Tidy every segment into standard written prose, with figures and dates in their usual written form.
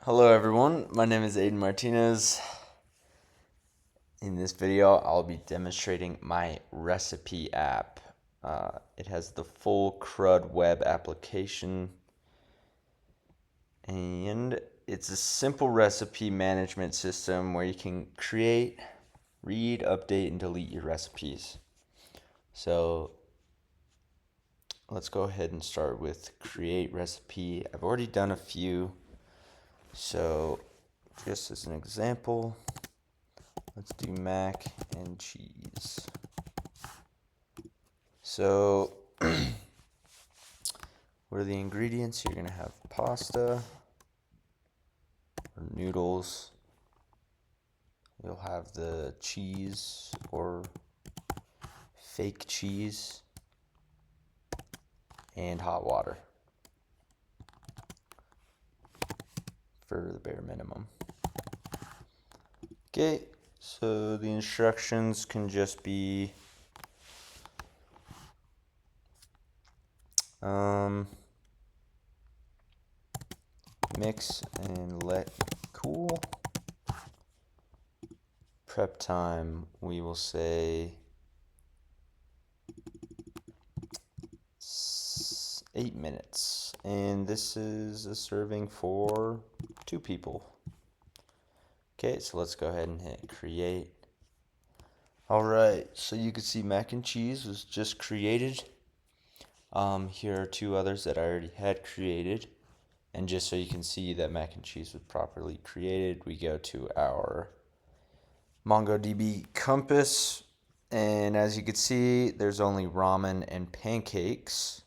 Hello everyone, my name is Aidan Martinez. In this video, I'll be demonstrating my recipe app. It has the full CRUD web application, and it's a simple recipe management system where you can create, read, update, and delete your recipes. So let's go ahead and start with create recipe. I've already done a few, so just as an example, let's do mac and cheese. So, what are the ingredients? You're going to have pasta or noodles. You'll have the cheese or fake cheese and hot water for the bare minimum. Okay, so the instructions can just be mix and let cool. Prep time, we will say 8 minutes, and this is a serving for 2 people. Okay, so let's go ahead and hit create. Alright, so you can see mac and cheese was just created. Here are 2 others that I already had created. And just so you can see that mac and cheese was properly created, we go to our MongoDB compass. And as you can see, there's only ramen and pancakes.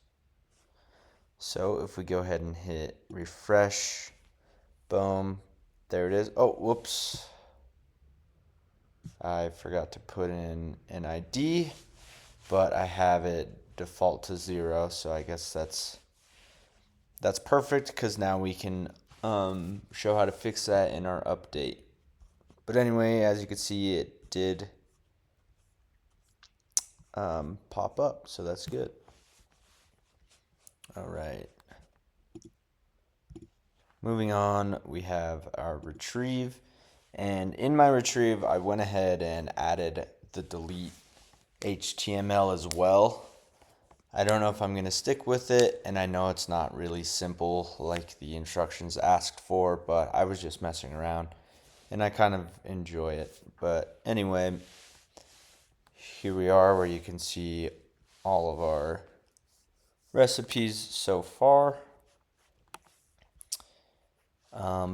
So if we go ahead and hit refresh, boom, there it is. Oh, whoops. I forgot to put in an ID, but I have it default to 0, so I guess that's perfect because now we can show how to fix that in our update. But anyway, as you can see, it did pop up, so that's good. All right. Moving on, we have our retrieve. And in my retrieve, I went ahead and added the delete HTML as well. I don't know if I'm going to stick with it, and I know it's not really simple like the instructions asked for, but I was just messing around, and I kind of enjoy it. But anyway, here we are where you can see all of our recipes so far.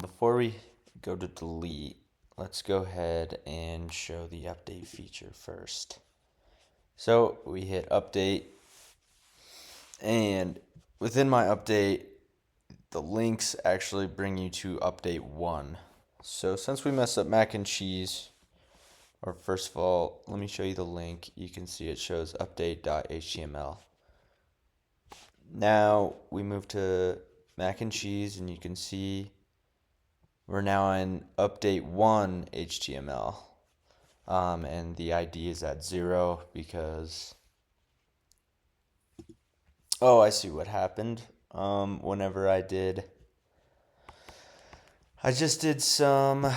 Before we go to delete, let's go ahead and show the update feature first. So we hit update, and within my update, the links actually bring you to update 1. So since we messed up mac and cheese, or first of all, let me show you the link. You can see it shows update.html. Now we move to mac and cheese, and you can see we're now in update 1 HTML. And the ID is at 0 because, oh, I see what happened. Whenever I just did some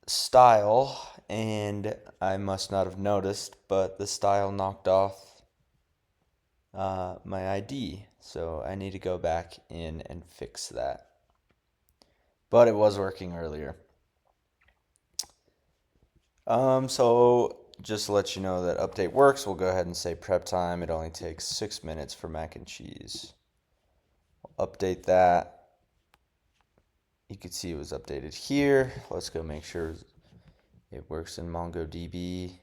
style, and I must not have noticed, but the style knocked off my ID. So I need to go back in and fix that. But it was working earlier. So just to let you know that update works, we'll go ahead and say prep time. It only takes 6 minutes for mac and cheese. We'll update that. You can see it was updated here. Let's go make sure it works in MongoDB.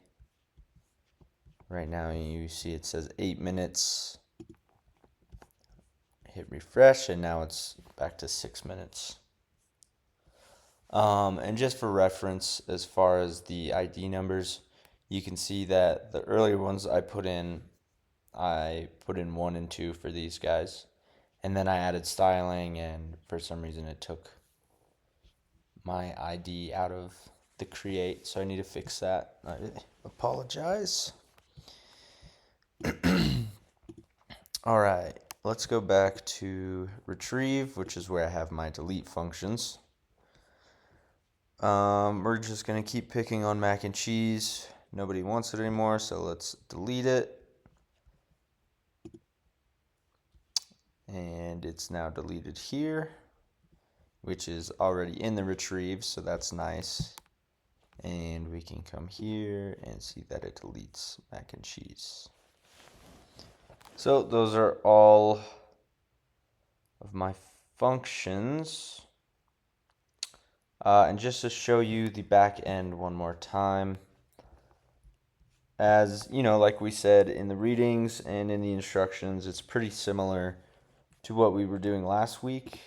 Right now you see it says 8 minutes. Hit refresh, and now it's back to 6 minutes. And just for reference, as far as the ID numbers, you can see that the earlier ones I put in 1 and 2 for these guys. And then I added styling, and for some reason it took my ID out of the create, so I need to fix that. I apologize. All right, let's go back to retrieve, which is where I have my delete functions. We're just going to keep picking on mac and cheese. Nobody wants it anymore, so let's delete it. And it's now deleted here, which is already in the retrieve, so that's nice. And we can come here and see that it deletes mac and cheese. So those are all of my functions. And just to show you the back end one more time, as you know, like we said in the readings and in the instructions, it's pretty similar to what we were doing last week.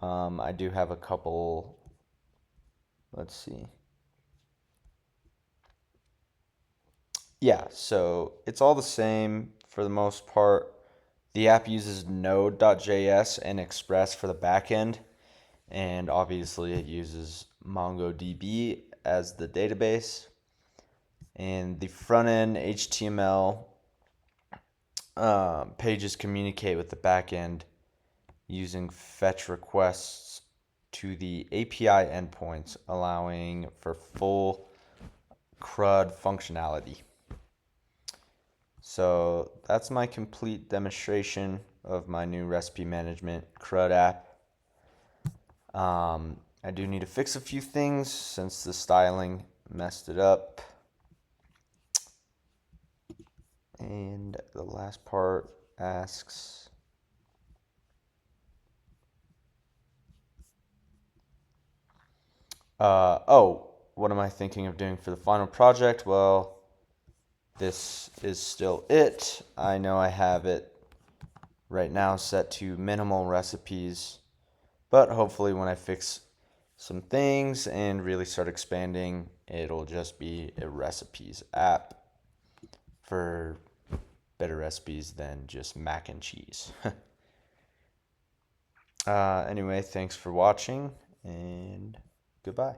I do have a couple, let's see. Yeah, so it's all the same for the most part. The app uses Node.js and Express for the backend, and obviously it uses MongoDB as the database. And the front end HTML pages communicate with the backend using fetch requests to the API endpoints, allowing for full CRUD functionality. So that's my complete demonstration of my new recipe management CRUD app. I do need to fix a few things since the styling messed it up. And the last part asks, what am I thinking of doing for the final project? Well, this is still it. I know I have it right now set to minimal recipes, but hopefully when I fix some things and really start expanding, it'll just be a recipes app for better recipes than just mac and cheese. Anyway, thanks for watching and goodbye.